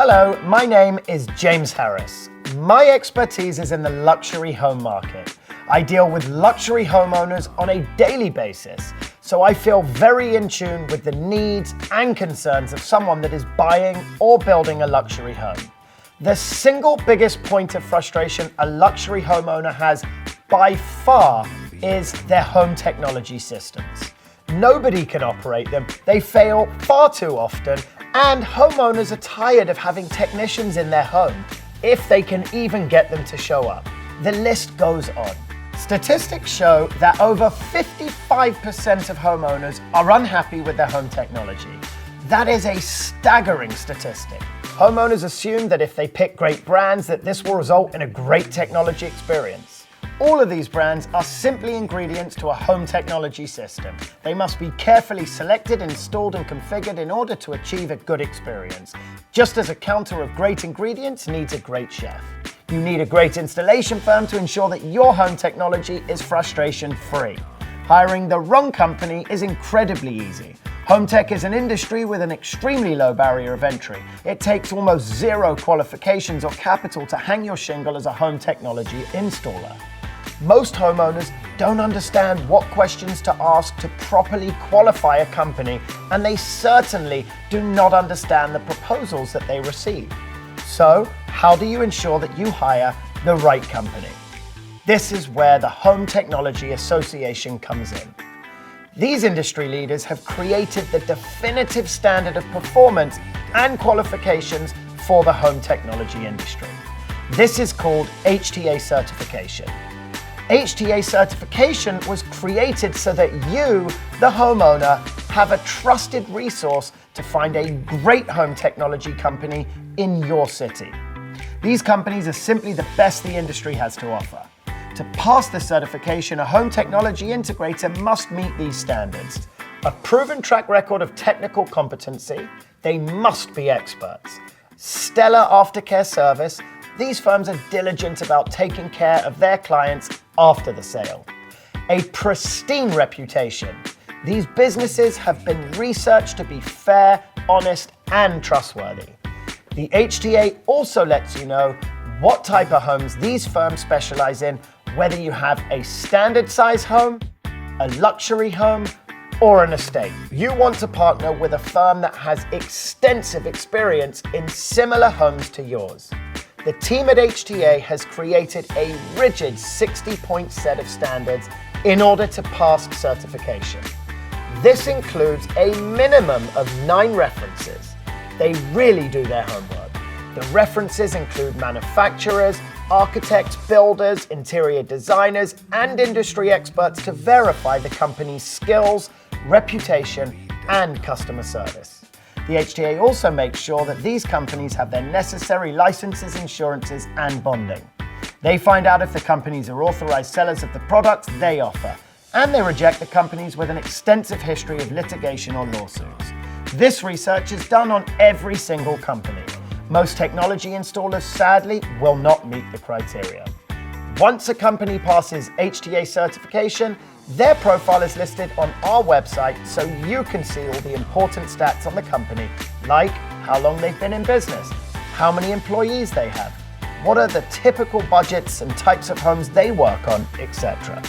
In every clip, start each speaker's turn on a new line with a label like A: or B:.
A: Hello, my name is James Harris. My expertise is in the luxury home market. I deal with luxury homeowners on a daily basis, so I feel very in tune with the needs and concerns of someone that is buying or building a luxury home. The single biggest point of frustration a luxury homeowner has by far is their home technology systems. Nobody can operate them, they fail far too often, and homeowners are tired of having technicians in their home, if they can even get them to show up. The list goes on. Statistics show that over 55% of homeowners are unhappy with their home technology. That is a staggering statistic. Homeowners assume that if they pick great brands, that this will result in a great technology experience. All of these brands are simply ingredients to a home technology system. They must be carefully selected, installed, and configured in order to achieve a good experience. Just as a counter of great ingredients needs a great chef. You need a great installation firm to ensure that your home technology is frustration-free. Hiring the wrong company is incredibly easy. Home tech is an industry with an extremely low barrier of entry. It takes almost zero qualifications or capital to hang your shingle as a home technology installer. Most homeowners don't understand what questions to ask to properly qualify a company, and they certainly do not understand the proposals that they receive. So, how do you ensure that you hire the right company? This is where the Home Technology Association comes in. These industry leaders have created the definitive standard of performance and qualifications for the home technology industry. This is called HTA Certification. HTA Certification was created so that you, the homeowner, have a trusted resource to find a great home technology company in your city. These companies are simply the best the industry has to offer. To pass the certification, a home technology integrator must meet these standards. A proven track record of technical competency, they must be experts. Stellar aftercare service, these firms are diligent about taking care of their clients after the sale. A pristine reputation. These businesses have been researched to be fair, honest, and trustworthy. The HTA also lets you know what type of homes these firms specialize in, whether you have a standard size home, a luxury home, or an estate. You want to partner with a firm that has extensive experience in similar homes to yours. The team at HTA has created a rigid 60-point set of standards in order to pass certification. This includes a minimum of 9 references. They really do their homework. The references include manufacturers, architects, builders, interior designers, and industry experts to verify the company's skills, reputation, and customer service. The HTA also makes sure that these companies have their necessary licenses, insurances, and bonding. They find out if the companies are authorized sellers of the products they offer, and they reject the companies with an extensive history of litigation or lawsuits. This research is done on every single company. Most technology installers, sadly, will not meet the criteria. Once a company passes HTA certification, their profile is listed on our website so you can see all the important stats on the company, like how long they've been in business, how many employees they have, what are the typical budgets and types of homes they work on, etc.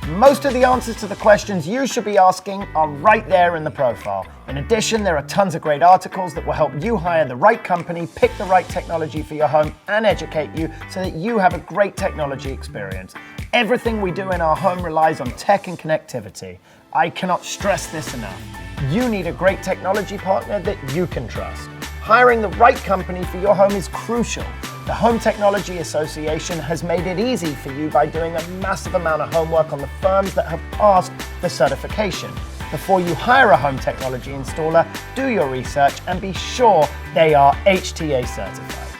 A: Most of the answers to the questions you should be asking are right there in the profile. In addition, there are tons of great articles that will help you hire the right company, pick the right technology for your home, and educate you so that you have a great technology experience. Everything we do in our home relies on tech and connectivity. I cannot stress this enough. You need a great technology partner that you can trust. Hiring the right company for your home is crucial. The Home Technology Association has made it easy for you by doing a massive amount of homework on the firms that have passed the certification. Before you hire a home technology installer, do your research and be sure they are HTA certified.